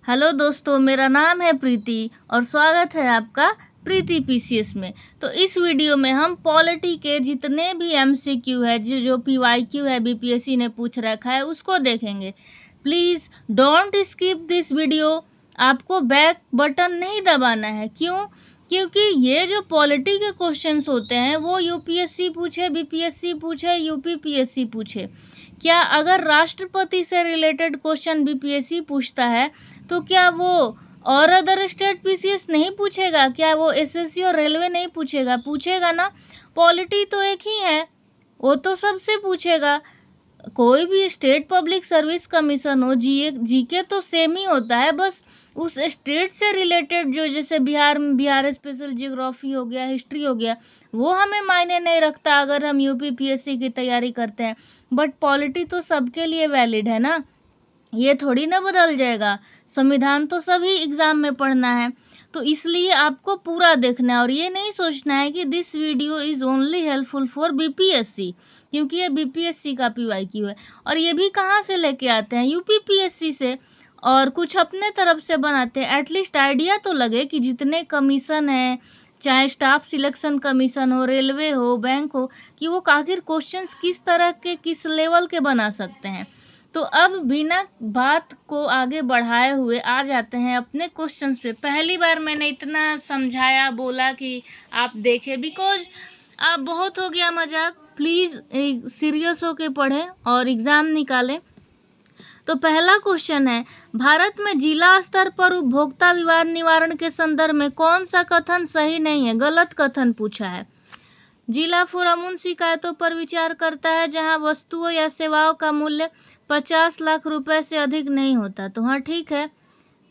Hello दोस्तों, मेरा नाम है प्रीति और स्वागत है आपका प्रीति पीसीएस में। तो इस वीडियो में हम पॉलिटी के जितने भी एमसीक्यू है जो पीवाईक्यू है बीपीएससी ने पूछ रखा है उसको देखेंगे। Please don't skip this video. आपको बैक बटन नहीं दबाना है। क्यों? क्योंकि ये जो पॉलिटी के क्वेश्चंस होते हैं वो यूपीएससी पूछे, बीपीएससी पूछे, यूपीपीएससी पूछे। क्या अगर राष्ट्रपति से रिलेटेड क्वेश्चन बीपीएससी पूछता है तो क्या वो और अदर स्टेट पीसीएस नहीं पूछेगा? क्या वो एसएससी और रेलवे नहीं पूछेगा? पूछेगा ना। पॉलिटी तो एक ही है, वो तो सबसे पूछेगा। कोई भी स्टेट पब्लिक सर्विस कमीशन हो, जीके तो सेम ही होता है, बस उस स्टेट से रिलेटेड जो जैसे बिहार स्पेशल जियोग्राफी हो गया, हिस्ट्री हो गया, वो हमें मायने नहीं रखता अगर हम यूपीपीएससी की तैयारी करते हैं। बट पॉलिटी तो सबके लिए वैलिड है ना, ये थोड़ी ना बदल जाएगा। संविधान तो सभी एग्जाम में पढ़ना है, तो इसलिए आपको पूरा देखना है और ये नहीं सोचना है कि this video is only helpful for BPSC, क्योंकि ये बीपीएससी का पीवाईक्यू है। और ये भी कहाँ से लेके आते हैं? यूपीपीएससी से, और कुछ अपने तरफ से बनाते हैं। एटलीस्ट आइडिया तो लगे कि जितने कमीशन हैं, चाहे स्टाफ सिलेक्शन कमीशन हो, रेलवे हो, बैंक हो, कि वो आखिर क्वेश्चंस किस तरह के, किस लेवल के बना सकते हैं। तो अब बिना बात को आगे बढ़ाए हुए आ जाते हैं अपने क्वेश्चंस पे। पहली बार मैंने इतना समझाया, बोला कि आप देखें, बिकॉज अब बहुत हो गया मजाक। प्लीज़ सीरियस होके पढ़ें और एग्ज़ाम निकालें। तो पहला क्वेश्चन है, भारत में जिला स्तर पर उपभोक्ता विवाद निवारण के संदर्भ में कौन सा कथन सही नहीं है? गलत कथन पूछा है। जिला फोरम उन शिकायतों पर विचार करता है जहां वस्तुओं या सेवाओं का मूल्य 50 लाख रुपए से अधिक नहीं होता। तो हाँ, ठीक है,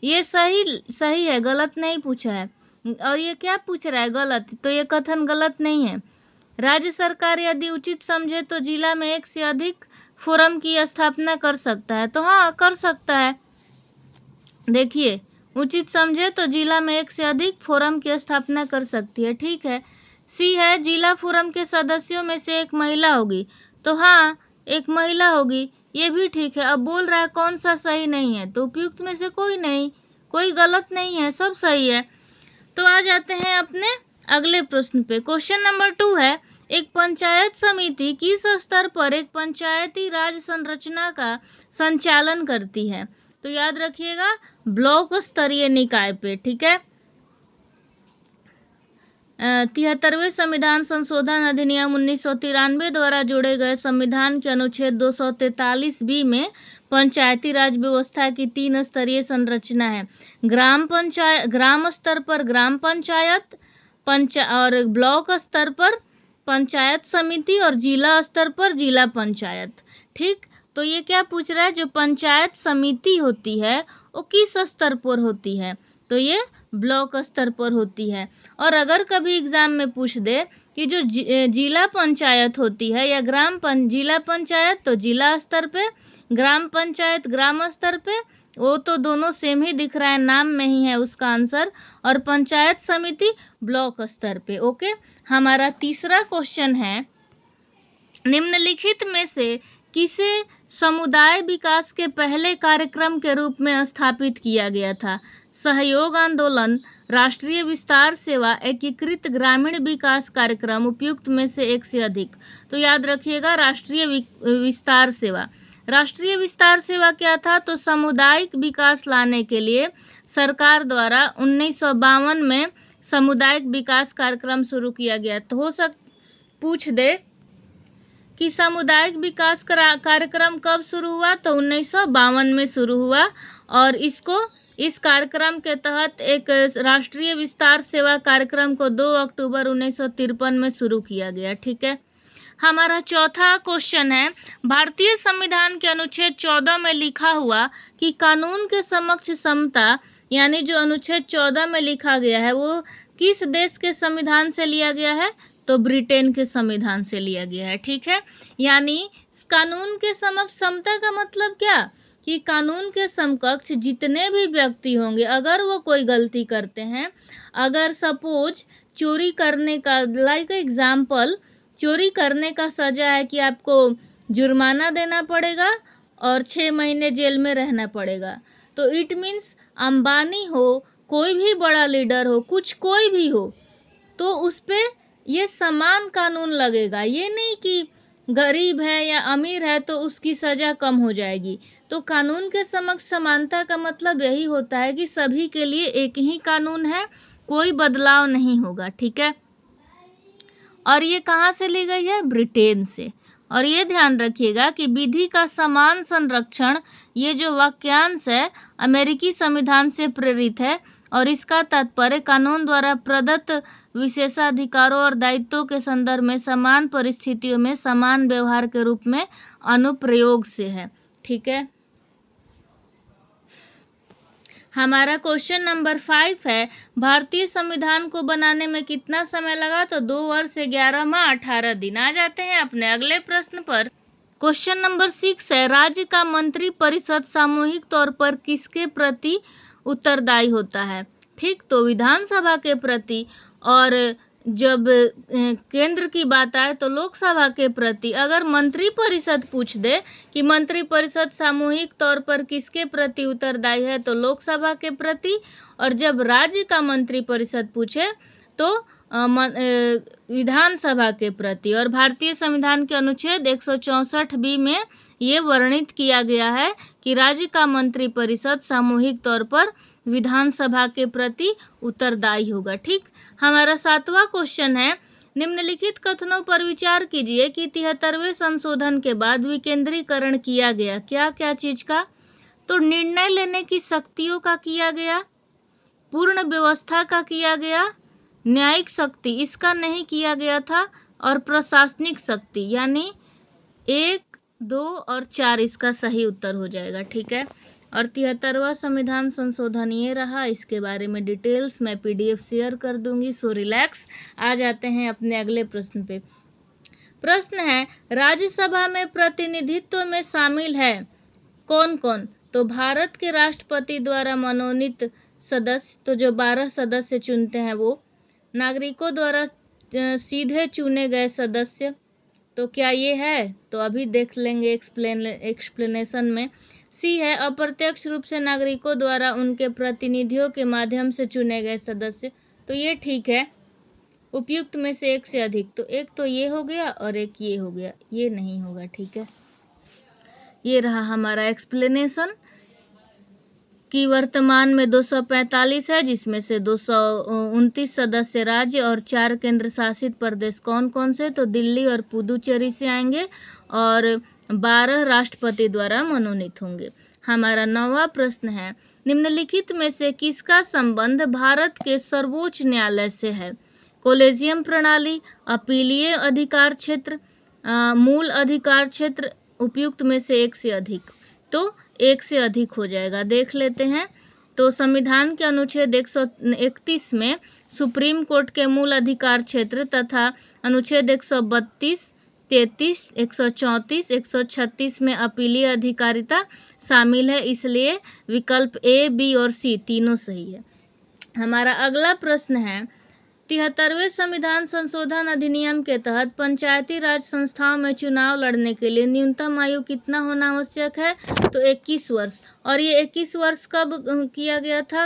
ये सही है, गलत नहीं पूछा है। और ये क्या पूछ रहा है? गलत। तो ये कथन गलत नहीं है। राज्य सरकार यदि उचित समझे तो जिला में एक से अधिक फोरम की स्थापना कर सकता है। तो हाँ, कर सकता है। देखिए, उचित समझे तो जिला में एक से अधिक फोरम की स्थापना कर सकती है, ठीक है। सी है, जिला फोरम के सदस्यों में से एक महिला होगी। तो हाँ, एक महिला होगी, ये भी ठीक है। अब बोल रहा है कौन सा सही नहीं है, तो उपयुक्त में से कोई नहीं, कोई गलत नहीं है, सब सही है। तो आ जाते हैं अपने अगले प्रश्न पे। क्वेश्चन नंबर 2 है, एक पंचायत समिति किस स्तर पर एक पंचायती राज संरचना का संचालन करती है? तो याद रखिएगा, ब्लॉक स्तरीय निकाय पे, ठीक है। 73वें संविधान संशोधन अधिनियम 1993 द्वारा जोड़े गए संविधान के अनुच्छेद 243 बी में पंचायती राज व्यवस्था की 3 स्तरीय संरचना है। ग्राम स्तर पर ग्राम पंचायत, और ब्लॉक स्तर पर पंचायत समिति, और जिला स्तर पर जिला पंचायत। ठीक, तो ये क्या पूछ रहा है? जो पंचायत समिति होती है वो किस स्तर पर होती है? तो ये ब्लॉक स्तर पर होती है। और अगर कभी एग्जाम में पूछ दे कि जो जिला पंचायत होती है या जिला पंचायत, तो जिला स्तर पे, ग्राम पंचायत ग्राम स्तर पे, वो तो दोनों सेम ही दिख रहा है, नाम में ही है उसका आंसर। और पंचायत समिति ब्लॉक स्तर पे। ओके, हमारा तीसरा क्वेश्चन है, निम्नलिखित में से किसे समुदाय विकास के पहले कार्यक्रम के रूप में स्थापित किया गया था? सहयोग आंदोलन, राष्ट्रीय विस्तार सेवा, एकीकृत ग्रामीण विकास कार्यक्रम, उपयुक्त में से एक से अधिक। तो याद रखिएगा, राष्ट्रीय विस्तार सेवा। राष्ट्रीय विस्तार सेवा क्या था? तो सामुदायिक विकास लाने के लिए सरकार द्वारा 1952 में सामुदायिक विकास कार्यक्रम शुरू किया गया। तो पूछ दे कि सामुदायिक विकास कार्यक्रम कब शुरू हुआ? तो 1952 में शुरू हुआ। और इस कार्यक्रम के तहत एक राष्ट्रीय विस्तार सेवा कार्यक्रम को 2 अक्टूबर 1953 में शुरू किया गया, ठीक है। हमारा चौथा क्वेश्चन है, भारतीय संविधान के अनुच्छेद 14 में लिखा हुआ कि कानून के समक्ष समता, यानी जो अनुच्छेद 14 में लिखा गया है वो किस देश के संविधान से लिया गया है? तो ब्रिटेन के संविधान से लिया गया है, ठीक है। यानी कानून के समक्ष समता का मतलब क्या? कि कानून के समकक्ष जितने भी व्यक्ति होंगे, अगर वो कोई गलती करते हैं, अगर सपोज चोरी करने का, लाइक एग्जाम्पल, चोरी करने का सजा है कि आपको जुर्माना देना पड़ेगा और 6 महीने जेल में रहना पड़ेगा। तो इट मीन्स अंबानी हो, कोई भी बड़ा लीडर हो, कुछ कोई भी हो, तो उस पे ये समान कानून लगेगा। ये नहीं कि गरीब है या अमीर है तो उसकी सज़ा कम हो जाएगी। तो कानून के समक्ष समानता का मतलब यही होता है कि सभी के लिए एक ही कानून है, कोई बदलाव नहीं होगा, ठीक है। और ये कहाँ से ली गई है? ब्रिटेन से। और ये ध्यान रखिएगा कि विधि का समान संरक्षण, ये जो वाक्यांश है अमेरिकी संविधान से प्रेरित है और इसका तात्पर्य कानून द्वारा प्रदत्त विशेषाधिकारों और दायित्वों के संदर्भ में समान परिस्थितियों में समान व्यवहार के रूप में अनुप्रयोग से है, ठीक है। हमारा क्वेश्चन नंबर 5 है, भारतीय संविधान को बनाने में कितना समय लगा? तो 2 वर्ष 11 माह 18 दिन। आ जाते हैं अपने अगले प्रश्न पर। क्वेश्चन नंबर 6 है, राज्य का मंत्री परिषद सामूहिक तौर पर किसके प्रति उत्तरदायी होता है? ठीक, तो विधानसभा के प्रति। और जब केंद्र की बात आए तो लोकसभा के प्रति। अगर मंत्री परिषद पूछ दे कि मंत्री परिषद सामूहिक तौर पर किसके प्रति उत्तरदायी है, तो लोकसभा के प्रति। और जब राज्य का मंत्री परिषद पूछे तो विधानसभा के प्रति। और भारतीय संविधान के अनुच्छेद 164 में ये वर्णित किया गया है कि राज्य का मंत्री परिषद सामूहिक तौर पर विधानसभा के प्रति उत्तरदायी होगा, ठीक। हमारा 7वां क्वेश्चन है, निम्नलिखित कथनों पर विचार कीजिए कि 73वें संशोधन के बाद विकेंद्रीकरण किया गया। क्या क्या चीज का? तो निर्णय लेने की शक्तियों का किया गया, पूर्ण व्यवस्था का किया गया, न्यायिक शक्ति इसका नहीं किया गया था, और प्रशासनिक शक्ति, यानी 1, 2 और 4 इसका सही उत्तर हो जाएगा, ठीक है। और 73वां संविधान संशोधन ये रहा। इसके बारे में डिटेल्स मैं PDF शेयर कर दूंगी, सो रिलैक्स। आ जाते हैं अपने अगले प्रश्न पे। प्रश्न है, राज्यसभा में प्रतिनिधित्व में शामिल है कौन कौन? तो भारत के राष्ट्रपति द्वारा मनोनीत सदस्य, तो जो 12 सदस्य चुनते हैं वो, नागरिकों द्वारा सीधे चुने गए सदस्य, तो क्या ये है? तो अभी देख लेंगे एक्सप्लेनेशन में। सी है, अप्रत्यक्ष रूप से नागरिकों द्वारा उनके प्रतिनिधियों के माध्यम से चुने गए सदस्य, तो ये ठीक है। उपयुक्त में से एक से अधिक, तो एक तो ये हो गया और एक ये हो गया, ये नहीं होगा, ठीक है। ये रहा हमारा एक्सप्लेनेशन कि वर्तमान में 245 है, जिसमें से 229 सदस्य राज्य और 4 केंद्र शासित प्रदेश कौन कौन से? तो दिल्ली और पुदुचेरी से आएंगे और 12 राष्ट्रपति द्वारा मनोनीत होंगे। हमारा 9वां प्रश्न है, निम्नलिखित में से किसका संबंध भारत के सर्वोच्च न्यायालय से है? कोलेजियम प्रणाली, अपीलीय अधिकार क्षेत्र, मूल अधिकार क्षेत्र, उपयुक्त में से एक से अधिक, तो एक से अधिक हो जाएगा। देख लेते हैं। तो संविधान के अनुच्छेद 131 में सुप्रीम कोर्ट के मूल अधिकार क्षेत्र तथा अनुच्छेद 132, 33, 134, 136 में अपीलीय अधिकारिता शामिल है, इसलिए विकल्प A, B और C तीनों सही है। हमारा अगला प्रश्न है, 73वें संविधान संशोधन अधिनियम के तहत पंचायती राज संस्थाओं में चुनाव लड़ने के लिए न्यूनतम आयु कितना होना आवश्यक है? तो 21 वर्ष। और ये 21 वर्ष कब किया गया था?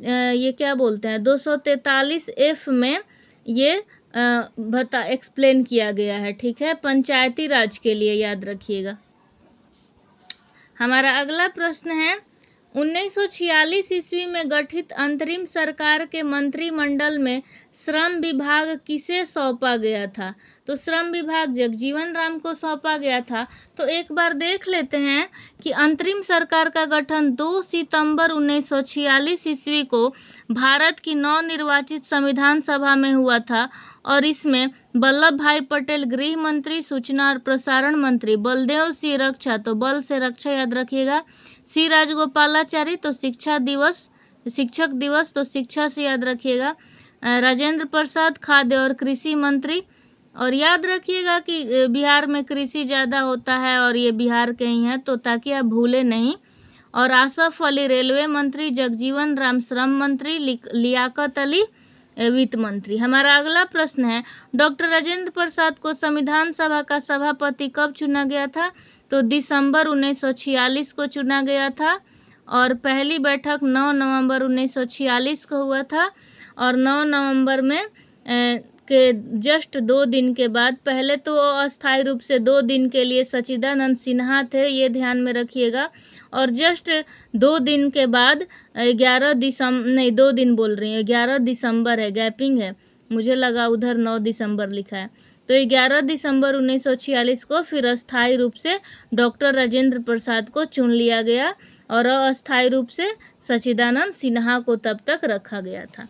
ये क्या बोलते हैं, 243F में ये एक्सप्लेन किया गया है, ठीक है, पंचायती राज के लिए, याद रखिएगा। हमारा अगला प्रश्न है, 1946 ईस्वी में गठित अंतरिम सरकार के मंत्रिमंडल में श्रम विभाग किसे सौंपा गया था? तो श्रम विभाग जगजीवन राम को सौंपा गया था। तो एक बार देख लेते हैं कि अंतरिम सरकार का गठन 2 सितंबर 1946 ईस्वी को भारत की नवनिर्वाचित संविधान सभा में हुआ था और इसमें वल्लभ भाई पटेल गृह मंत्री, सूचना और प्रसारण मंत्री, बलदेव सिंह रक्षा, तो बल से रक्षा याद रखिएगा, सी राजगोपालाचारी, तो शिक्षक दिवस तो शिक्षा से याद रखिएगा, राजेंद्र प्रसाद खाद्य और कृषि मंत्री। और याद रखिएगा कि बिहार में कृषि ज़्यादा होता है और ये बिहार के ही हैं, तो ताकि आप भूले नहीं। और आसफ अली रेलवे मंत्री, जगजीवन राम श्रम मंत्री, लियाकत अली वित्त मंत्री। हमारा अगला प्रश्न है, डॉक्टर राजेंद्र प्रसाद को संविधान सभा का सभापति कब चुना गया था? तो दिसंबर 1946 को चुना गया था। और पहली बैठक 9 नवंबर 1946 को हुआ था। और 9 नवंबर में के जस्ट 2 दिन के बाद, पहले तो अस्थायी रूप से 2 दिन के लिए सच्चिदानंद सिन्हा थे, ये ध्यान में रखिएगा। और जस्ट 2 दिन के बाद 11 दिसंबर है, गैपिंग है, मुझे लगा उधर 9 दिसंबर लिखा है। तो 11 दिसंबर 1946 को फिर अस्थायी रूप से डॉक्टर राजेंद्र प्रसाद को चुन लिया गया और अस्थायी रूप से सच्चिदानंद सिन्हा को तब तक रखा गया था।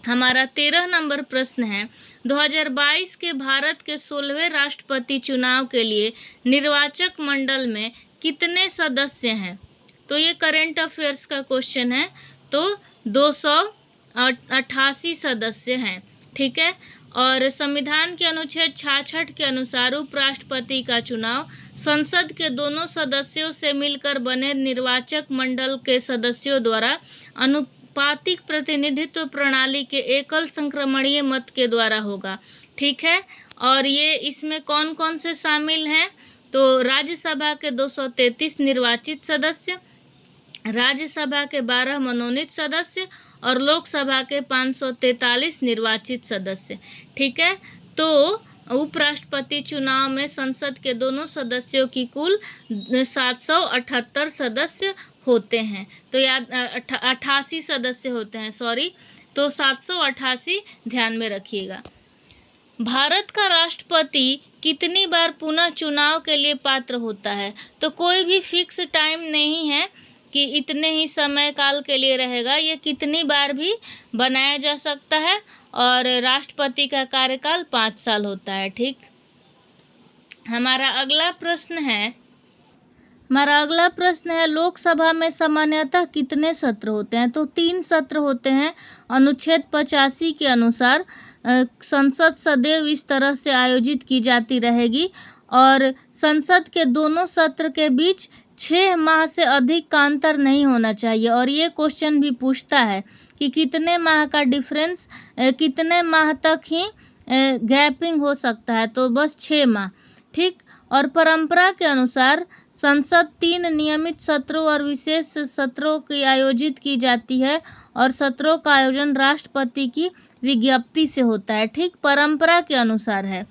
हमारा 13 नंबर प्रश्न है, 2022 के भारत के 16वें राष्ट्रपति चुनाव के लिए निर्वाचक मंडल में कितने सदस्य हैं? तो ये करंट अफेयर्स का क्वेश्चन है। तो 288 सदस्य हैं, ठीक है। और संविधान के अनुच्छेद 66 के अनुसार उपराष्ट्रपति का चुनाव संसद के दोनों सदस्यों से मिलकर बने निर्वाचक मंडल के सदस्यों द्वारा अनुपातिक प्रतिनिधित्व प्रणाली के एकल संक्रमणीय मत के द्वारा होगा, ठीक है। और ये इसमें कौन कौन से शामिल हैं? तो राज्यसभा के 233 निर्वाचित सदस्य, राज्यसभा के 12 मनोनीत सदस्य और लोकसभा के 543 निर्वाचित सदस्य, ठीक है। तो उपराष्ट्रपति चुनाव में संसद के दोनों सदस्यों की कुल 778 सदस्य होते हैं। तो याद 88 सदस्य होते हैं, सॉरी, तो 788 ध्यान में रखिएगा। भारत का राष्ट्रपति कितनी बार पुनः चुनाव के लिए पात्र होता है? तो कोई भी फिक्स टाइम नहीं है कि इतने ही समय काल के लिए रहेगा, ये कितनी बार भी बनाया जा सकता है। और राष्ट्रपति का कार्यकाल 5 साल होता है, ठीक। हमारा अगला प्रश्न है लोकसभा में सामान्यतः कितने सत्र होते हैं? तो 3 सत्र होते हैं। अनुच्छेद 85 के अनुसार संसद सदैव इस तरह से आयोजित की जाती रहेगी और संसद के दोनों सत्र के बीच 6 माह से अधिक का अंतर नहीं होना चाहिए। और ये क्वेश्चन भी पूछता है कि कितने माह का डिफरेंस, कितने माह तक ही गैपिंग हो सकता है? तो बस 6 माह, ठीक। और परंपरा के अनुसार संसद 3 नियमित सत्रों और विशेष सत्रों की आयोजित की जाती है और सत्रों का आयोजन राष्ट्रपति की विज्ञप्ति से होता है, ठीक। परंपरा के अनुसार है।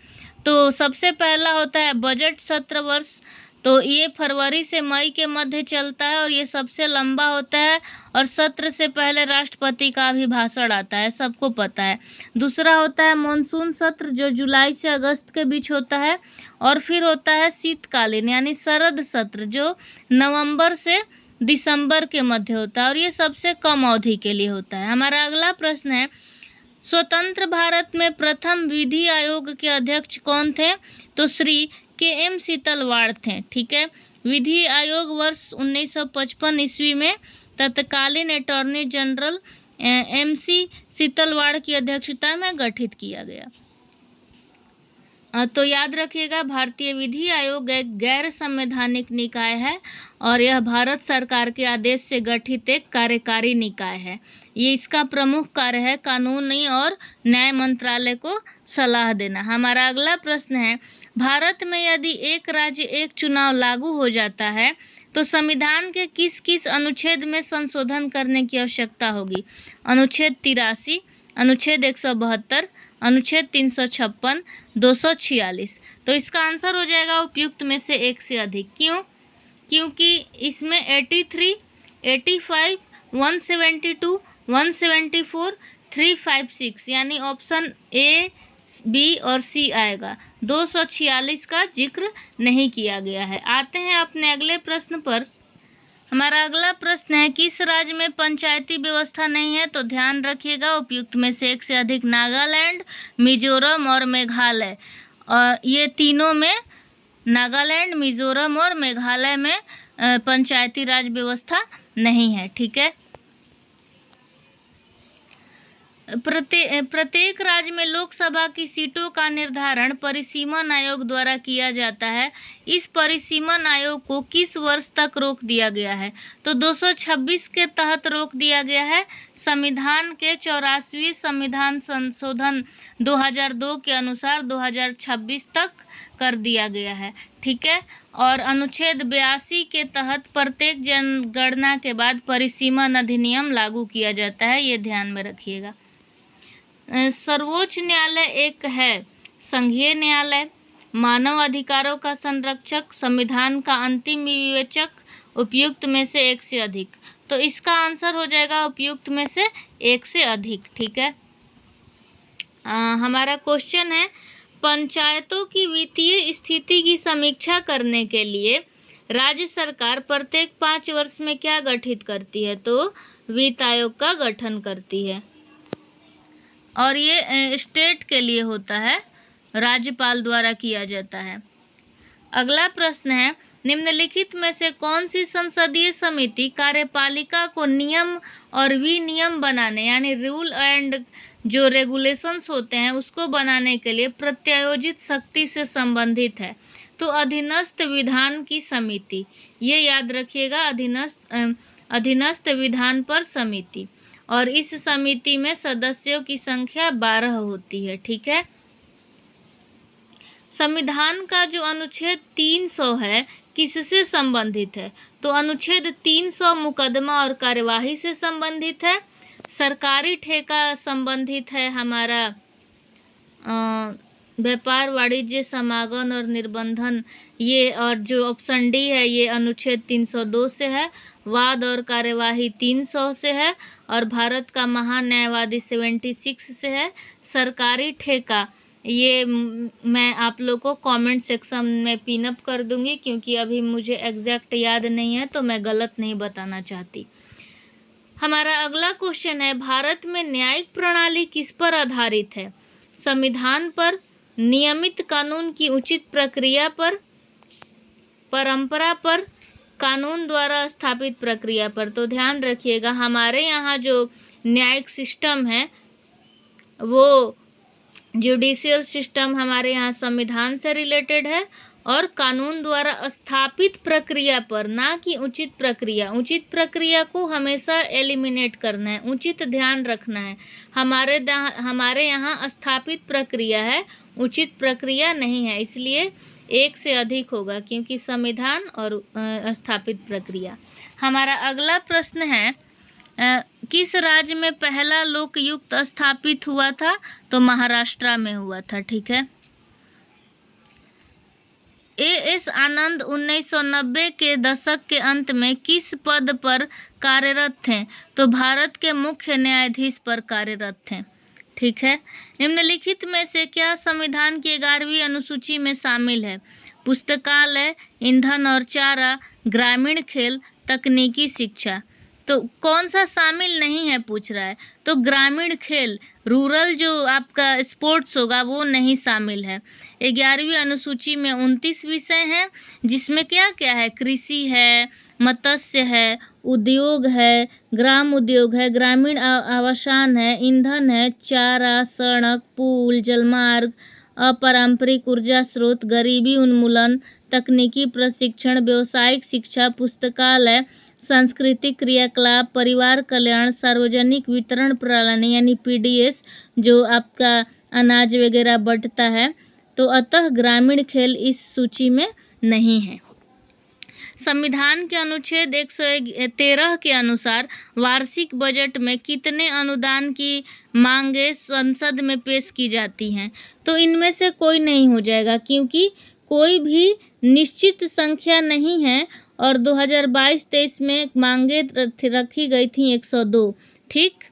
तो सबसे पहला होता है बजट सत्र वर्ष, तो ये फरवरी से मई के मध्य चलता है और ये सबसे लंबा होता है और सत्र से पहले राष्ट्रपति का अभिभाषण आता है, सबको पता है। दूसरा होता है मानसून सत्र जो जुलाई से अगस्त के बीच होता है और फिर होता है शीतकालीन यानी शरद सत्र जो नवंबर से दिसंबर के मध्य होता है और ये सबसे कम अवधि के लिए होता है। हमारा अगला प्रश्न है स्वतंत्र भारत में प्रथम विधि आयोग के अध्यक्ष कौन थे? तो श्री KM सीतलवाड़ थे, ठीक है। विधि आयोग वर्ष 1955 ईस्वी में तत्कालीन अटॉर्नी जनरल MC सीतलवाड़ की अध्यक्षता में गठित किया गया। तो याद रखिएगा भारतीय विधि आयोग एक गैर संवैधानिक निकाय है और यह भारत सरकार के आदेश से गठित एक कार्यकारी निकाय है। ये इसका प्रमुख कार्य है कानूनी और न्याय मंत्रालय को सलाह देना। हमारा अगला प्रश्न है भारत में यदि एक राज्य एक चुनाव लागू हो जाता है तो संविधान के किस किस अनुच्छेद में संशोधन करने की आवश्यकता होगी? अनुच्छेद 83, अनुच्छेद 172, अनुच्छेद 356, 246। तो इसका आंसर हो जाएगा उपयुक्त में से एक से अधिक। क्यों? क्योंकि इसमें 83, 85, 172, 174, 356 यानी ऑप्शन A, B और C आएगा। 246 का जिक्र नहीं किया गया है। आते हैं अपने अगले प्रश्न पर। हमारा अगला प्रश्न है किस राज्य में पंचायती व्यवस्था नहीं है? तो ध्यान रखिएगा उपयुक्त में से एक से अधिक नागालैंड, मिजोरम और मेघालय। और ये तीनों में नागालैंड, मिजोरम और मेघालय में पंचायती राज व्यवस्था नहीं है, ठीक है। प्रत्येक राज्य में लोकसभा की सीटों का निर्धारण परिसीमन आयोग द्वारा किया जाता है। इस परिसीमन आयोग को किस वर्ष तक रोक दिया गया है? तो 226 के तहत रोक दिया गया है संविधान के 84वें संविधान संशोधन 2002 के अनुसार 2026 तक कर दिया गया है। ठीक है। और अनुच्छेद 82 के तहत प्रत्येक जनगणना के बाद परिसीमन अधिनियम लागू किया जाता है, ये ध्यान में रखिएगा। सर्वोच्च न्यायालय एक है संघीय न्यायालय, मानव अधिकारों का संरक्षक, संविधान का अंतिम विवेचक, उपयुक्त में से एक से अधिक। तो इसका आंसर हो जाएगा उपयुक्त में से एक से अधिक। ठीक है। हमारा क्वेश्चन है, पंचायतों की वित्तीय स्थिति की समीक्षा करने के लिए राज्य सरकार प्रत्येक 5 वर्ष में क्या गठित करती है? तो वित्त आयोग का गठन करती है, और ये स्टेट के लिए होता है, राज्यपाल द्वारा किया जाता है। अगला प्रश्न है, निम्नलिखित में से कौन सी संसदीय समिति कार्यपालिका को नियम और विनियम बनाने, यानी रूल एंड जो रेगुलेशंस होते हैं उसको बनाने के लिए प्रत्यायोजित शक्ति से संबंधित है? तो अधीनस्थ विधान की समिति, ये याद रखिएगा, अधीनस्थ विधान पर समिति। और इस समिति में सदस्यों की संख्या 12 होती है। ठीक है। संविधान का जो अनुच्छेद 300 है किससे संबंधित है? तो अनुच्छेद 300 मुकदमा और कार्यवाही से संबंधित है। सरकारी ठेका संबंधित है हमारा व्यापार, वाणिज्य, समागम और निर्बंधन, ये। और जो ऑप्शन डी है ये अनुच्छेद 302 से है। वाद और कार्यवाही 300 से है, और भारत का महान्यायवादी 76 से है। सरकारी ठेका ये मैं आप लोग को कमेंट सेक्शन में पिन अप कर दूंगी, क्योंकि अभी मुझे एग्जैक्ट याद नहीं है तो मैं गलत नहीं बताना चाहती। हमारा अगला क्वेश्चन है, भारत में न्यायिक प्रणाली किस पर आधारित है? संविधान पर, नियमित कानून की उचित प्रक्रिया पर, परंपरा पर, कानून द्वारा स्थापित प्रक्रिया पर? तो ध्यान रखिएगा, हमारे यहाँ जो न्यायिक सिस्टम है वो जुडिशियल सिस्टम हमारे यहाँ संविधान से रिलेटेड है, और कानून द्वारा स्थापित प्रक्रिया पर, ना कि उचित प्रक्रिया। उचित प्रक्रिया को हमेशा एलिमिनेट करना है, उचित ध्यान रखना है। हमारे यहाँ स्थापित प्रक्रिया है, उचित प्रक्रिया नहीं है, इसलिए एक से अधिक होगा, क्योंकि संविधान और स्थापित प्रक्रिया। हमारा अगला प्रश्न है, किस राज्य में पहला लोकयुक्त स्थापित हुआ था? तो महाराष्ट्र में हुआ था। ठीक है। एएस आनंद 1990 के दशक के अंत में किस पद पर कार्यरत थे? तो भारत के मुख्य न्यायाधीश पर कार्यरत थे। ठीक है। निम्नलिखित में से क्या संविधान की 11वीं अनुसूची में शामिल है? पुस्तकालय, ईंधन और चारा, ग्रामीण खेल, तकनीकी शिक्षा। तो कौन सा शामिल नहीं है पूछ रहा है? तो ग्रामीण खेल, रूरल जो आपका स्पोर्ट्स होगा वो नहीं शामिल है। 11वीं अनुसूची में 29 विषय हैं, जिसमें क्या क्या है? कृषि है, मत्स्य है, उद्योग है, ग्राम उद्योग है, ग्रामीण आवासन है, ईंधन है, चारा, सड़क, पुल, जलमार्ग, अपारंपरिक ऊर्जा स्रोत, गरीबी उन्मूलन, तकनीकी प्रशिक्षण, व्यावसायिक शिक्षा, पुस्तकालय, सांस्कृतिक क्रियाकलाप, परिवार कल्याण, सार्वजनिक वितरण प्रणाली यानी पीडीएस जो आपका अनाज वगैरह बंटता है। तो अतः ग्रामीण खेल इस सूची में नहीं है। संविधान के अनुच्छेद 113 के अनुसार वार्षिक बजट में कितने अनुदान की मांगें संसद में पेश की जाती हैं? तो इनमें से कोई नहीं हो जाएगा, क्योंकि कोई भी निश्चित संख्या नहीं है, और 2022-23 में मांगे रखी गई थी 102। ठीक।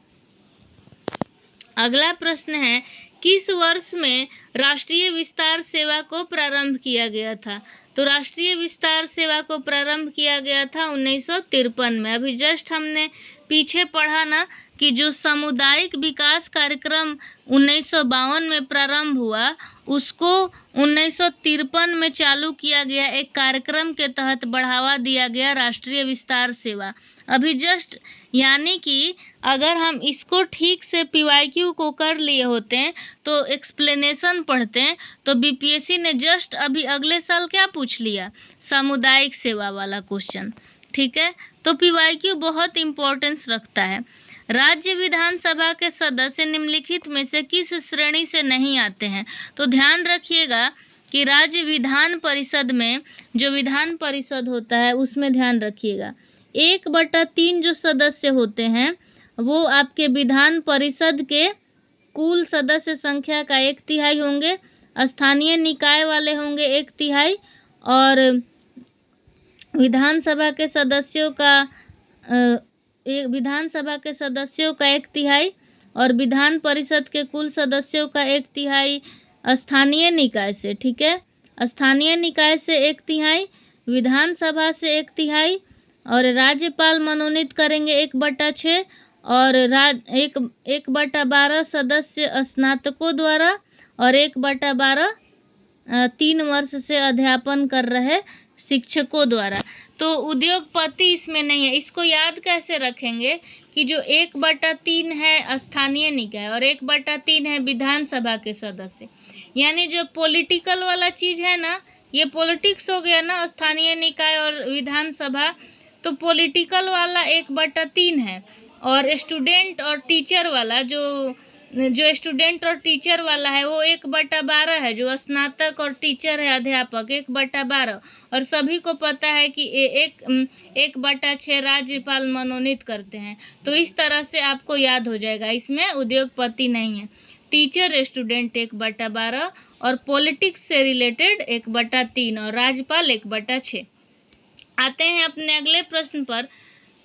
अगला प्रश्न है, किस वर्ष में राष्ट्रीय विस्तार सेवा को प्रारंभ किया गया था? तो राष्ट्रीय विस्तार सेवा को प्रारंभ किया गया था 1953 में। अभी जस्ट हमने पीछे पढ़ा ना कि जो सामुदायिक विकास कार्यक्रम 1952 में प्रारंभ हुआ, उसको 1953 में चालू किया गया। एक कार्यक्रम के तहत बढ़ावा दिया गया राष्ट्रीय विस्तार सेवा। अभी जस्ट, यानी कि अगर हम इसको ठीक से पीवाईक्यू को कर लिए होते हैं तो एक्सप्लेनेशन पढ़ते हैं, तो बीपीएससी ने जस्ट अभी अगले साल क्या पूछ लिया? सामुदायिक सेवा वाला क्वेश्चन। ठीक है। तो पीवाईक्यू बहुत इम्पोर्टेंस रखता है। राज्य विधानसभा के सदस्य निम्नलिखित में से किस श्रेणी से नहीं आते हैं? तो ध्यान रखिएगा कि राज्य विधान परिषद में जो विधान परिषद होता है उसमें ध्यान रखिएगा 1/3 जो सदस्य होते हैं वो आपके विधान परिषद के कुल सदस्य संख्या का 1/3 होंगे। स्थानीय निकाय वाले होंगे 1/3 और विधानसभा के सदस्यों का विधानसभा के सदस्यों का 1/3 और विधान परिषद के कुल सदस्यों का 1/3 स्थानीय निकाय से, ठीक है, स्थानीय निकाय से 1/3, विधानसभा से 1/3 और राज्यपाल मनोनीत करेंगे 1/6 और 1/12 सदस्य स्नातकों द्वारा और 1/12 3 वर्ष से अध्यापन कर रहे शिक्षकों द्वारा। तो उद्योगपति इसमें नहीं है। इसको याद कैसे रखेंगे कि जो 1/3 है स्थानीय निकाय और 1/3 है विधानसभा के सदस्य, यानी जो पॉलिटिकल वाला चीज़ है ना, ये पॉलिटिक्स हो गया ना, स्थानीय निकाय और विधानसभा, तो पॉलिटिकल वाला 1/3 है और स्टूडेंट और टीचर वाला जो स्टूडेंट और टीचर वाला है वो 1/12 है, जो स्नातक और टीचर है अध्यापक 1/12 और सभी को पता है कि 1/6 राज्यपाल मनोनीत करते हैं। तो इस तरह से आपको याद हो जाएगा, इसमें उद्योगपति नहीं है। टीचर स्टूडेंट 1/12 और पॉलिटिक्स से रिलेटेड 1/3 और राज्यपाल 1/6। आते हैं अपने अगले प्रश्न पर।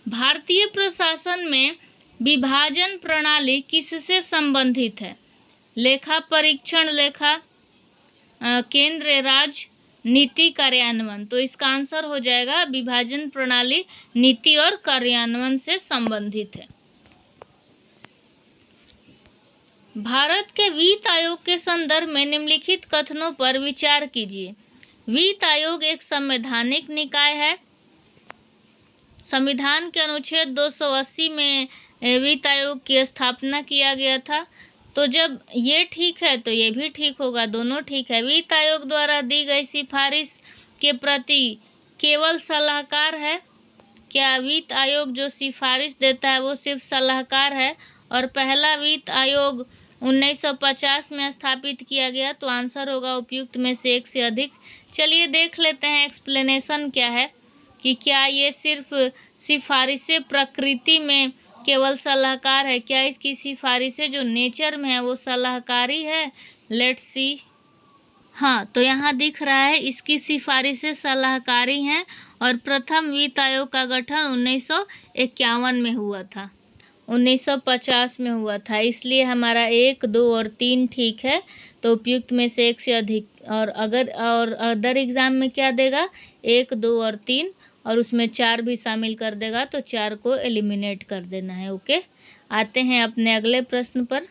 भारतीय प्रशासन में विभाजन प्रणाली किससे संबंधित है? लेखा परीक्षण, लेखा, केंद्र, राज्य, नीति, कार्यान्वयन। तो इसका आंसर हो जाएगा विभाजन प्रणाली नीति और कार्यान्वयन से संबंधित है। भारत के वित्त आयोग के संदर्भ में निम्नलिखित कथनों पर विचार कीजिए। वित्त आयोग एक संवैधानिक निकाय है। संविधान के अनुच्छेद 280 में वित्त आयोग की स्थापना किया गया था। तो जब ये ठीक है तो ये भी ठीक होगा, दोनों ठीक है। वित्त आयोग द्वारा दी गई सिफारिश के प्रति केवल सलाहकार है। क्या वित्त आयोग जो सिफारिश देता है वो सिर्फ सलाहकार है? और पहला वित्त आयोग 1950 में स्थापित किया गया, तो आंसर होगा उपयुक्त में से एक से अधिक। चलिए देख लेते हैं एक्सप्लेनेशन क्या है कि क्या ये सिर्फ सिफारिशें प्रकृति में केवल सलाहकार है, क्या इसकी सिफारिशें जो नेचर में है वो सलाहकारी है? Let's see. हाँ, तो यहाँ दिख रहा है इसकी सिफारिशें सलाहकारी हैं और प्रथम वित्त आयोग का गठन 1951 में हुआ था, 1950 में हुआ था, इसलिए हमारा 1, 2 और 3 ठीक है। तो उपयुक्त में से एक से अधिक। और अदर एग्ज़ाम में क्या देगा? 1, 2 और 3 और उसमें 4 भी शामिल कर देगा, तो 4 को एलिमिनेट कर देना है। ओके, आते हैं अपने अगले प्रश्न पर।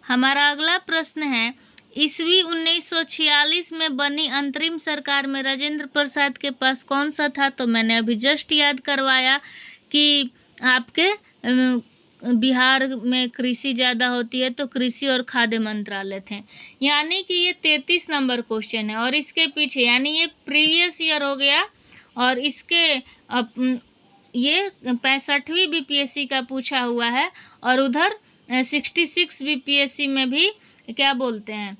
हमारा अगला प्रश्न है, ईस्वी 1946 में बनी अंतरिम सरकार में राजेंद्र प्रसाद के पास कौन सा था? तो मैंने अभी जस्ट याद करवाया कि आपके बिहार में कृषि ज़्यादा होती है, तो कृषि और खाद्य मंत्रालय थे। यानी कि ये 33 नंबर क्वेश्चन है और इसके पीछे, यानी ये प्रीवियस ईयर हो गया और इसके ये 65वीं बीपीएससी का पूछा हुआ है और उधर 66 बीपीएससी में भी क्या बोलते हैं,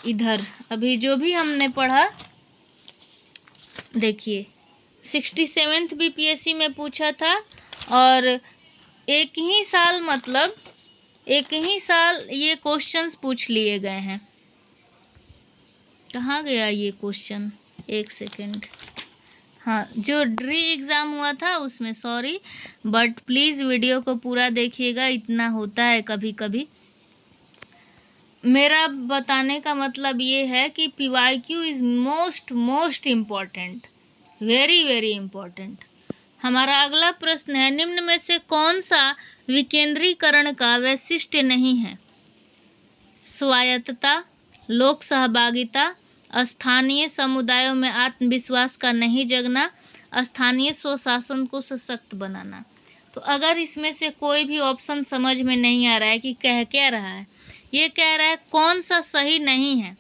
इधर अभी जो भी हमने पढ़ा, देखिए 67th बीपीएससी में पूछा था और एक ही साल, मतलब एक ही साल ये क्वेश्चंस पूछ लिए गए हैं। कहाँ गया ये क्वेश्चन? एक सेकेंड। हाँ, जो ड्री एग्ज़ाम हुआ था उसमें, सॉरी, बट प्लीज़ वीडियो को पूरा देखिएगा, इतना होता है कभी कभी। मेरा बताने का मतलब ये है कि PYQ is most important, very very important. हमारा अगला प्रश्न है, निम्न में से कौन सा विकेंद्रीकरण का वैशिष्ट्य नहीं है? स्वायत्तता, लोक सहभागिता, स्थानीय समुदायों में आत्मविश्वास का नहीं जगना, स्थानीय स्वशासन को सशक्त बनाना। तो अगर इसमें से कोई भी ऑप्शन समझ में नहीं आ रहा है कि कह क्या रहा है, ये कह रहा है कौन सा सही नहीं है,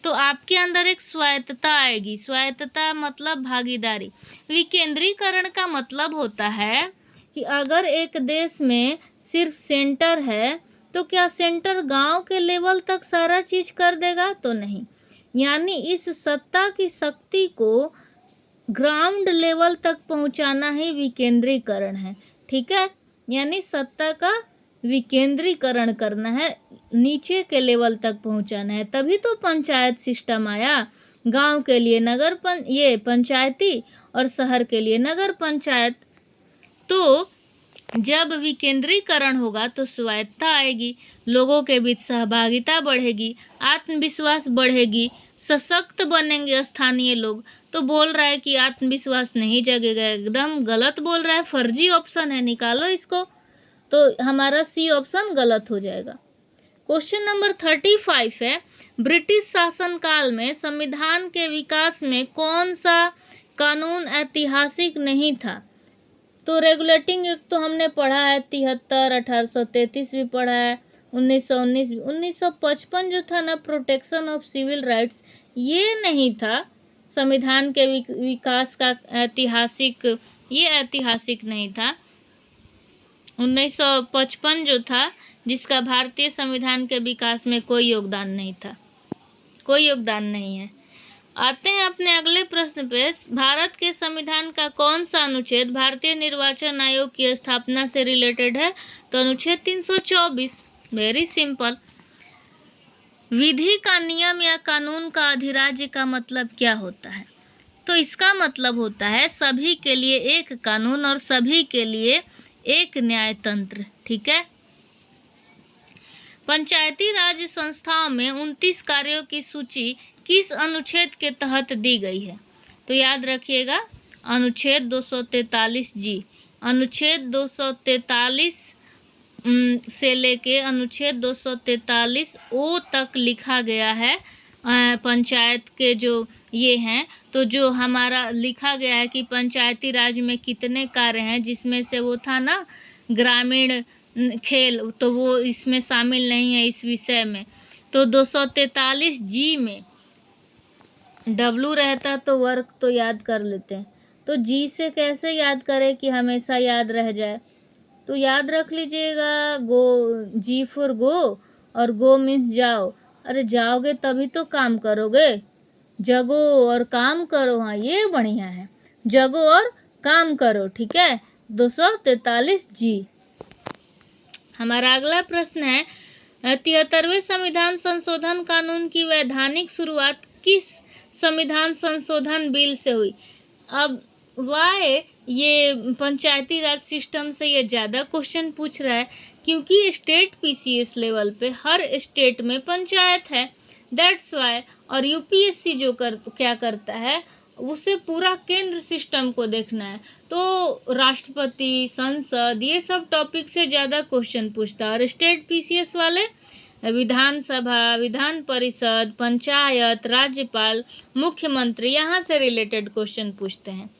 तो आपके अंदर एक स्वायत्तता आएगी। स्वायत्तता मतलब भागीदारी। विकेंद्रीकरण का मतलब होता है कि अगर एक देश में सिर्फ सेंटर है तो क्या सेंटर गांव के लेवल तक सारा चीज कर देगा? तो नहीं। यानी इस सत्ता की शक्ति को ग्राउंड लेवल तक पहुंचाना ही विकेंद्रीकरण है। ठीक है, यानी सत्ता का विकेंद्रीकरण करना है, नीचे के लेवल तक पहुंचाना है। तभी तो पंचायत सिस्टम आया, गांव के लिए ये पंचायती और शहर के लिए नगर पंचायत। तो जब विकेंद्रीकरण होगा तो स्वायत्तता आएगी, लोगों के बीच सहभागिता बढ़ेगी, आत्मविश्वास बढ़ेगी, सशक्त बनेंगे स्थानीय लोग। तो बोल रहा है कि आत्मविश्वास नहीं जगेगा, एकदम गलत बोल रहा है, फर्जी ऑप्शन है, निकालो इसको। तो हमारा सी ऑप्शन गलत हो जाएगा। क्वेश्चन नंबर 35 है, ब्रिटिश शासनकाल में संविधान के विकास में कौन सा कानून ऐतिहासिक नहीं था? तो रेगुलेटिंग एक्ट तो हमने पढ़ा है, 73, 1833 भी पढ़ा है, 1919 भी। 1955 जो था ना, प्रोटेक्शन ऑफ सिविल राइट्स, ये नहीं था संविधान के विकास का ऐतिहासिक, ये ऐतिहासिक नहीं था। 1955 जो था, जिसका भारतीय संविधान के विकास में कोई योगदान नहीं था, कोई योगदान नहीं है। आते हैं अपने अगले प्रश्न पे, भारत के संविधान का कौन सा अनुच्छेद भारतीय निर्वाचन आयोग की स्थापना से रिलेटेड है? तो अनुच्छेद 324। Very simple. विधि का नियम या कानून का अधिराज्य का मतलब क्या होता है? तो इसका मतलब होता है सभी के लिए एक कानून और सभी के लिए एक न्याय तंत्र। ठीक है। पंचायती राज संस्थाओं में 29 कार्यों की सूची किस अनुच्छेद के तहत दी गई है? तो याद रखिएगा, अनुच्छेद 243 जी। अनुच्छेद 243 से लेके अनुच्छेद 243 ओ तक लिखा गया है पंचायत के जो ये हैं। तो जो हमारा लिखा गया है कि पंचायती राज में कितने कार्य हैं, जिसमें से वो था ना ग्रामीण खेल, तो वो इसमें शामिल नहीं है इस विषय में। तो 243 जी में डब्लू रहता तो वर्क तो याद कर लेते हैं, तो जी से कैसे याद करें कि हमेशा याद रह जाए? तो याद रख लीजिएगा, गो, जी फॉर गो, और गो मीन्स जाओ। अरे जाओगे तभी तो काम करोगे, जगो और काम करो। हाँ, ये बढ़िया है, जगो और काम करो। ठीक है, 243 जी। हमारा अगला प्रश्न है, 73वें संविधान संशोधन कानून की वैधानिक शुरुआत किस संविधान संशोधन बिल से हुई? अब वाई ये पंचायती राज सिस्टम से ये ज़्यादा क्वेश्चन पूछ रहा है, क्योंकि स्टेट पीसीएस लेवल पे हर स्टेट में पंचायत है, दैट्स वाई। और यूपीएससी जो क्या करता है, उसे पूरा केंद्र सिस्टम को देखना है, तो राष्ट्रपति, संसद, ये सब टॉपिक से ज़्यादा क्वेश्चन पूछता है। और स्टेट पीसीएस वाले विधानसभा, विधान परिषद, पंचायत, राज्यपाल, मुख्यमंत्री, यहाँ से रिलेटेड क्वेश्चन पूछते हैं।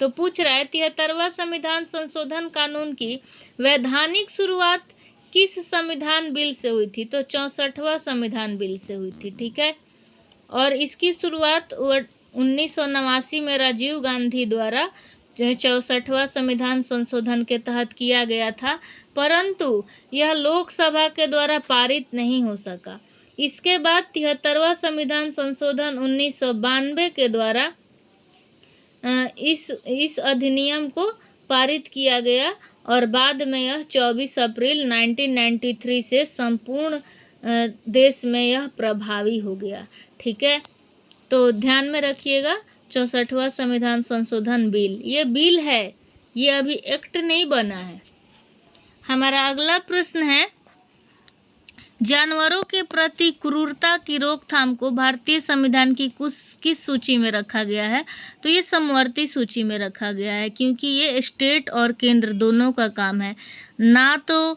तो पूछ रहा है 73वां संविधान संशोधन कानून की वैधानिक शुरुआत किस संविधान बिल से हुई थी? तो 64वां संविधान बिल से हुई थी। ठीक है, और इसकी शुरुआत 1989 में राजीव गांधी द्वारा 64वां संविधान संशोधन के तहत किया गया था, परंतु यह लोकसभा के द्वारा पारित नहीं हो सका। इसके बाद 73वां संविधान संशोधन 1992 के द्वारा इस अधिनियम को पारित किया गया, और बाद में यह 24 अप्रैल 1993 से संपूर्ण देश में यह प्रभावी हो गया। ठीक है, तो ध्यान में रखिएगा, 64वां संविधान संशोधन बिल, ये बिल है, ये अभी एक्ट नहीं बना है। हमारा अगला प्रश्न है, जानवरों के प्रति क्रूरता की रोकथाम को भारतीय संविधान की किस सूची में रखा गया है? तो ये समवर्ती सूची में रखा गया है, क्योंकि ये स्टेट और केंद्र दोनों का काम है। ना तो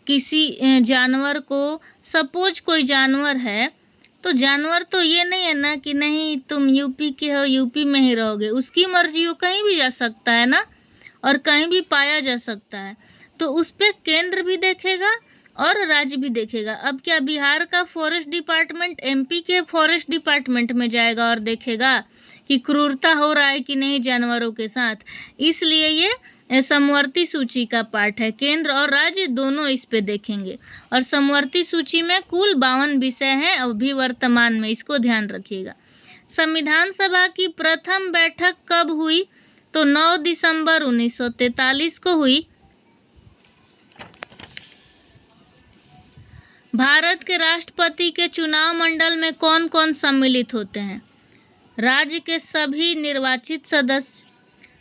किसी जानवर को, सपोज कोई जानवर है, तो जानवर तो ये नहीं है ना कि नहीं तुम यूपी के हो, यूपी में ही रहोगे, उसकी मर्जी, हो कहीं भी जा सकता है ना, और कहीं भी पाया जा सकता है। तो उस पर केंद्र भी देखेगा और राज्य भी देखेगा। अब क्या बिहार का फॉरेस्ट डिपार्टमेंट एमपी के फॉरेस्ट डिपार्टमेंट में जाएगा और देखेगा कि क्रूरता हो रहा है कि नहीं जानवरों के साथ? इसलिए ये समवर्ती सूची का पार्ट है। केंद्र और राज्य दोनों इस पे देखेंगे। और समवर्ती सूची में कुल 52 विषय हैं अभी वर्तमान में, इसको ध्यान रखिएगा। संविधान सभा की प्रथम बैठक कब हुई? तो 9 दिसंबर 1943 को हुई। भारत के राष्ट्रपति के चुनाव मंडल में कौन कौन सम्मिलित होते हैं? राज्य के सभी निर्वाचित सदस्य,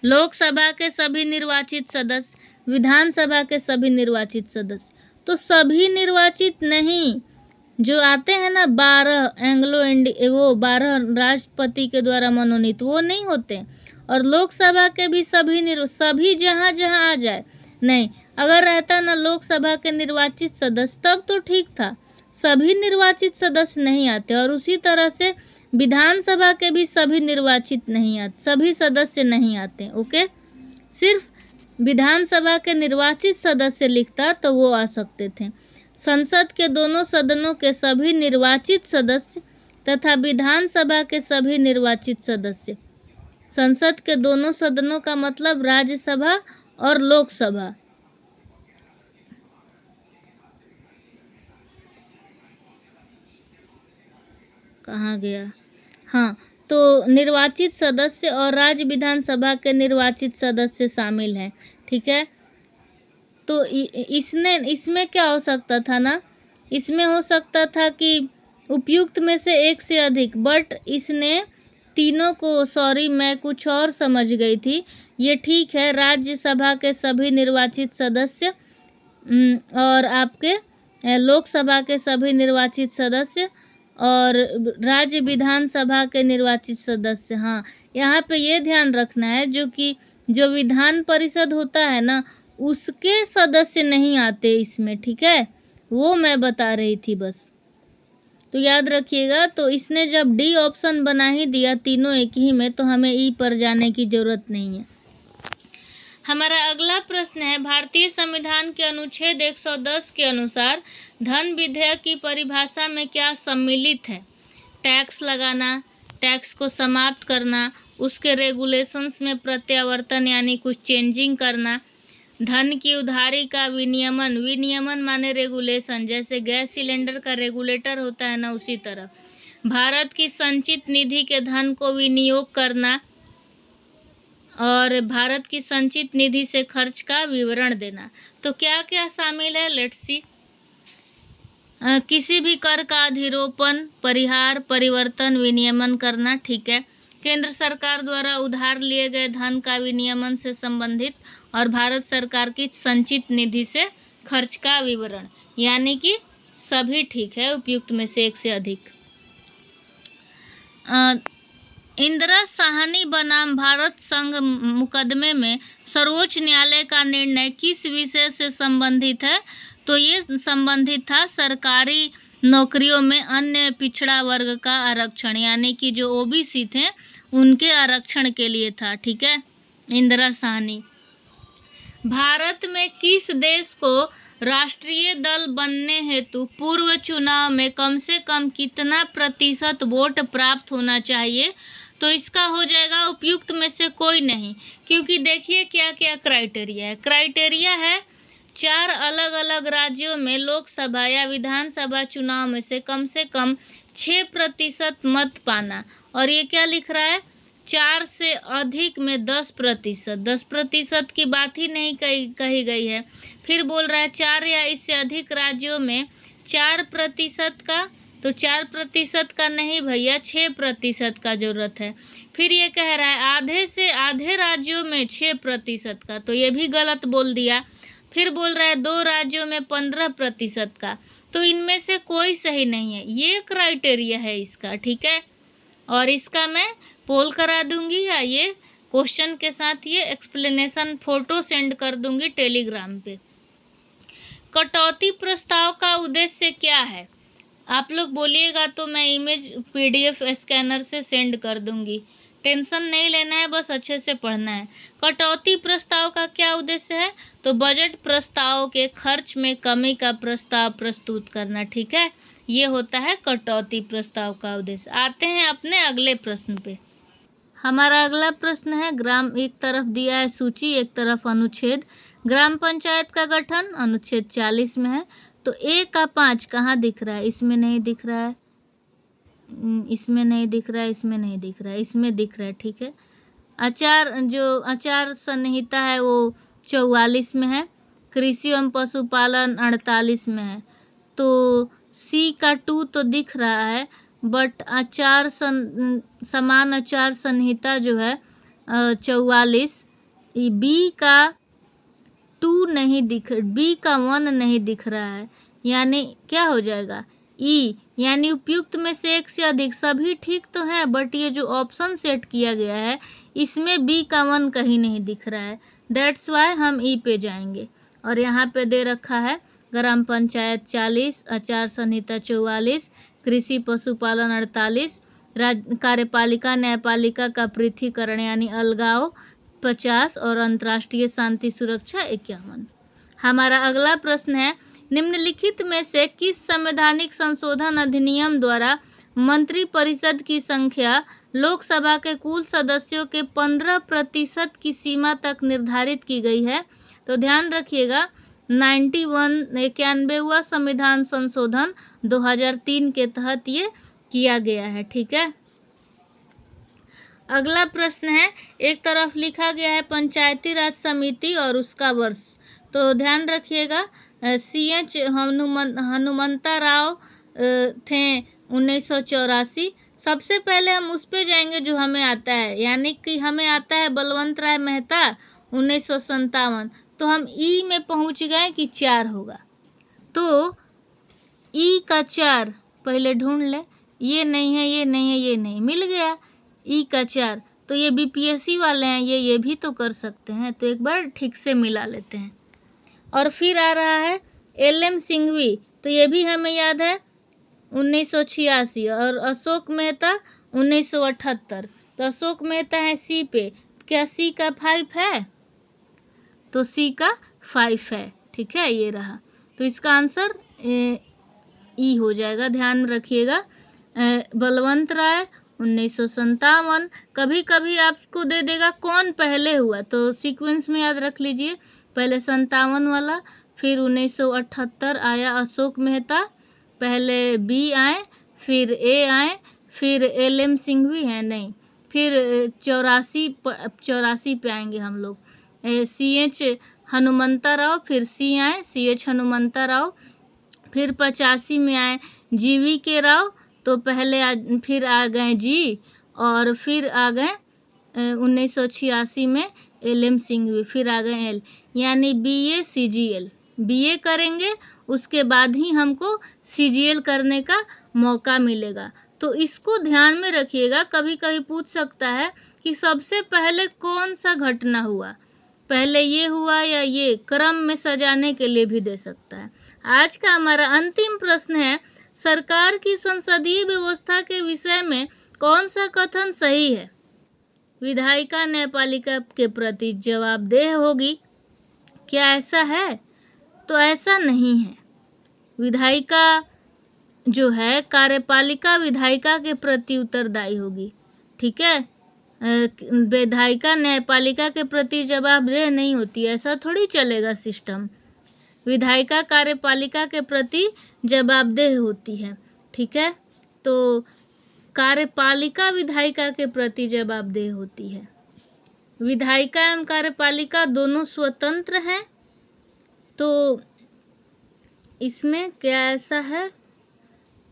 लोकसभा के सभी निर्वाचित सदस्य, विधानसभा के सभी निर्वाचित सदस्य। तो सभी निर्वाचित नहीं, जो आते हैं ना 12 एंग्लो इंडिया, वो 12 राष्ट्रपति के द्वारा मनोनीत, वो नहीं होते। और लोकसभा के भी सभी जहाँ जहाँ आ जाए नहीं। अगर रहता ना लोकसभा के निर्वाचित सदस्य तब तो ठीक था, सभी निर्वाचित सदस्य नहीं आते। और उसी तरह से विधानसभा के भी सभी निर्वाचित नहीं आते, सभी सदस्य नहीं आते। ओके, सिर्फ विधानसभा के निर्वाचित सदस्य लिखता तो वो आ सकते थे। संसद के दोनों सदनों के सभी निर्वाचित सदस्य तथा विधानसभा के सभी निर्वाचित सदस्य। संसद के दोनों सदनों का मतलब राज्यसभा और लोकसभा। कहाँ गया? हाँ, तो निर्वाचित सदस्य और राज्य विधानसभा के निर्वाचित सदस्य शामिल हैं। ठीक है, तो इसमें क्या हो सकता था ना, इसमें हो सकता था कि उपयुक्त में से एक से अधिक, बट इसने तीनों को, सॉरी मैं कुछ और समझ गई थी। ये ठीक है, राज्यसभा के सभी निर्वाचित सदस्य और आपके लोकसभा के सभी निर्वाचित सदस्य और राज्य विधानसभा के निर्वाचित सदस्य। हाँ, यहाँ पे ये ध्यान रखना है जो विधान परिषद होता है ना, उसके सदस्य नहीं आते इसमें। ठीक है, वो मैं बता रही थी बस, तो याद रखिएगा। तो इसने जब डी ऑप्शन बना ही दिया तीनों एक ही में, तो हमें ई पर जाने की जरूरत नहीं है। हमारा अगला प्रश्न है, भारतीय संविधान के अनुच्छेद 110 के अनुसार धन विधेयक की परिभाषा में क्या सम्मिलित है? टैक्स लगाना, टैक्स को समाप्त करना, उसके रेगुलेशंस में प्रत्यावर्तन यानी कुछ चेंजिंग करना, धन की उधारी का विनियमन, विनियमन माने रेगुलेशन, जैसे गैस सिलेंडर का रेगुलेटर होता है ना, उसी तरह। भारत की संचित निधि के धन को विनियोग करना और भारत की संचित निधि से खर्च का विवरण देना। तो क्या क्या शामिल है, लेट्स सी। किसी भी कर का अधिरोपण, परिहार, परिवर्तन, विनियमन करना। ठीक है, केंद्र सरकार द्वारा उधार लिए गए धन का विनियमन से संबंधित और भारत सरकार की संचित निधि से खर्च का विवरण, यानी कि सभी ठीक है, उपयुक्त में से एक से अधिक। इंदिरा साहनी बनाम भारत संघ मुकदमे में सर्वोच्च न्यायालय का निर्णय किस विषय से संबंधित है? तो ये संबंधित था सरकारी नौकरियों में अन्य पिछड़ा वर्ग का आरक्षण, यानी कि जो ओबीसी थे उनके आरक्षण के लिए था। ठीक है, इंदिरा साहनी। भारत में किस देश को राष्ट्रीय दल बनने हेतु पूर्व चुनाव में कम से कम कितना प्रतिशत वोट प्राप्त होना चाहिए? तो इसका हो जाएगा उपयुक्त में से कोई नहीं, क्योंकि देखिए क्या क्या क्राइटेरिया है। क्राइटेरिया है 4 अलग अलग राज्यों में लोकसभा या विधानसभा चुनाव में से कम 6% मत पाना। और ये क्या लिख रहा है, 4 से अधिक में 10%। 10% की बात ही नहीं कही गई है। फिर बोल रहा है 4 या इससे अधिक राज्यों में 4% का, तो 4% का नहीं भैया, 6% का जरूरत है। फिर ये कह रहा है आधे से आधे राज्यों में 6% का, तो ये भी गलत बोल दिया। फिर बोल रहा है 2 राज्यों में 15% का, तो इनमें से कोई सही नहीं है। ये क्राइटेरिया है इसका। ठीक है, और इसका मैं पोल करा दूंगी या ये क्वेश्चन के साथ ये एक्सप्लेनेशन फोटो सेंड कर दूंगी टेलीग्राम पे। कटौती प्रस्ताव का उद्देश्य क्या है? आप लोग बोलिएगा तो मैं इमेज PDF स्कैनर से सेंड कर दूंगी। टेंशन नहीं लेना है, बस अच्छे से पढ़ना है। कटौती प्रस्ताव का क्या उद्देश्य है? तो बजट प्रस्ताव के खर्च में कमी का प्रस्ताव प्रस्तुत करना। ठीक है, ये होता है कटौती प्रस्ताव का उद्देश्य। आते हैं अपने अगले प्रश्न पे। हमारा अगला प्रश्न है, ग्राम, एक तरफ दिया है सूची, एक तरफ अनुच्छेद। ग्राम पंचायत का गठन अनुच्छेद 40 में है। तो 1 का 5 कहाँ दिख रहा है? इसमें नहीं दिख रहा है, इसमें नहीं दिख रहा है, इसमें नहीं दिख रहा है, इसमें दिख रहा है, ठीक है। आचार संहिता है वो 44 में है। कृषि एवं पशुपालन 48 में है। तो सी का 2 तो दिख रहा है, बट समान आचार संहिता जो है 44, बी का 2 नहीं दिख, बी का 1 नहीं दिख रहा है, यानी क्या हो जाएगा? ई, यानी उपयुक्त में से एक से अधिक। सभी ठीक तो है, बट ये जो ऑप्शन सेट किया गया है इसमें बी का 1 कहीं नहीं दिख रहा है, दैट्स वाई हम ई पे जाएंगे। और यहाँ पे दे रखा है ग्राम पंचायत 40, आचार संहिता 44, कृषि पशुपालन 48, कार्यपालिका न्यायपालिका का पृथकीकरण यानी अलगाव 50 और अंतर्राष्ट्रीय शांति सुरक्षा 51। हमारा अगला प्रश्न है, निम्नलिखित में से किस संवैधानिक संशोधन अधिनियम द्वारा मंत्रिपरिषद की संख्या लोकसभा के कुल सदस्यों के 15% की सीमा तक निर्धारित की गई है? तो ध्यान रखिएगा, 91वां संविधान संशोधन 2003 के तहत ये किया गया है, ठीक है। अगला प्रश्न है, एक तरफ लिखा गया है पंचायती राज समिति और उसका वर्ष। तो ध्यान रखिएगा, CH हनुमंता राव थे 1984। सबसे पहले हम उस पे जाएंगे जो हमें आता है, यानी कि हमें आता है बलवंत राय मेहता 1957। तो हम ई में पहुंच गए कि 4 होगा। तो ई का 4 पहले ढूंढ ले, ये नहीं है, ये नहीं है, ये नहीं, मिल गया ई का 4। तो ये BPSC वाले हैं, ये भी तो कर सकते हैं, तो एक बार ठीक से मिला लेते हैं। और फिर आ रहा है LM सिंघवी, तो ये भी हमें याद है 1986, और अशोक मेहता 1978। तो अशोक मेहता है सी पे, क्या सी का 5 है? तो सी का 5 है, ठीक है, ये रहा। तो इसका आंसर ई हो जाएगा, ध्यान रखिएगा। बलवंत राय 1957। कभी कभी आपको दे देगा कौन पहले हुआ, तो सीक्वेंस में याद रख लीजिए, पहले 57 वाला, फिर 1978 आया अशोक मेहता, पहले बी आए, फिर ए आए, फिर LM सिंघवी है नहीं, फिर 84 पे आएंगे हम लोग, CH हनुमंता राव, फिर सी आए CH हनुमंता राव, फिर 85 में आए GVK राव, तो पहले फिर आ गए जी, और फिर आ गए 1986 में LM सिंघवी, फिर आ गए एल, यानी BA CGL। BA करेंगे उसके बाद ही हमको CGL करने का मौका मिलेगा। तो इसको ध्यान में रखिएगा, कभी कभी पूछ सकता है कि सबसे पहले कौन सा घटना हुआ, पहले ये हुआ या ये, क्रम में सजाने के लिए भी दे सकता है। आज का हमारा अंतिम प्रश्न है, सरकार की संसदीय व्यवस्था के विषय में कौन सा कथन सही है? विधायिका न्यायपालिका के प्रति जवाबदेह होगी, क्या ऐसा है? तो ऐसा नहीं है। विधायिका जो है कार्यपालिका विधायिका के प्रति उत्तरदायी होगी, ठीक है। विधायिका न्यायपालिका के प्रति जवाबदेह नहीं होती, ऐसा थोड़ी चलेगा सिस्टम। विधायिका कार्यपालिका के प्रति जवाबदेह होती है, ठीक है। तो कार्यपालिका विधायिका के प्रति जवाबदेह होती है। विधायिका एवं कार्यपालिका दोनों स्वतंत्र हैं, तो इसमें क्या ऐसा है?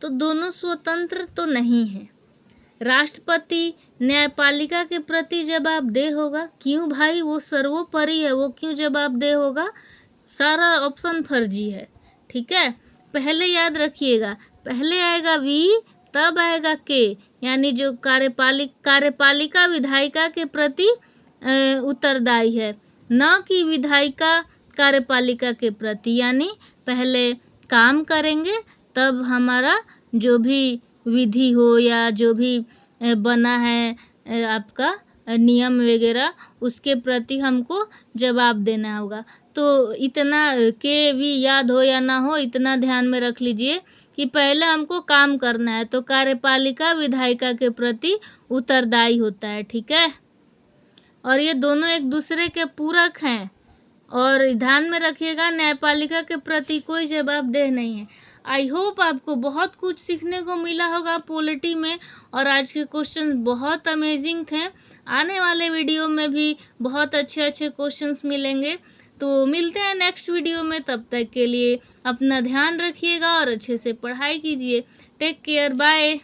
तो दोनों स्वतंत्र तो नहीं है। राष्ट्रपति न्यायपालिका के प्रति जवाबदेह होगा, क्यों भाई, वो सर्वोपरि है, वो क्यों जवाबदेह होगा? सारा ऑप्शन फर्जी है, ठीक है। पहले याद रखिएगा, पहले आएगा वी, तब आएगा के, यानी जो कार्यपालिका विधायिका के प्रति उत्तरदायी है, न कि विधायिका कार्यपालिका के प्रति। यानी पहले काम करेंगे तब हमारा जो भी विधि हो या जो भी बना है आपका नियम वगैरह, उसके प्रति हमको जवाब देना होगा। तो इतना के भी याद हो या ना हो, इतना ध्यान में रख लीजिए कि पहले हमको काम करना है, तो कार्यपालिका विधायिका के प्रति उत्तरदायी होता है, ठीक है। और ये दोनों एक दूसरे के पूरक हैं, और ध्यान में रखिएगा न्यायपालिका के प्रति कोई जवाबदेह नहीं है। आई होप आपको बहुत कुछ सीखने को मिला होगा पॉलिटी में, और आज के क्वेश्चन बहुत अमेजिंग थे। आने वाले वीडियो में भी बहुत अच्छे अच्छे क्वेश्चंस मिलेंगे। तो मिलते हैं नेक्स्ट वीडियो में, तब तक के लिए अपना ध्यान रखिएगा और अच्छे से पढ़ाई कीजिए। Take care, bye.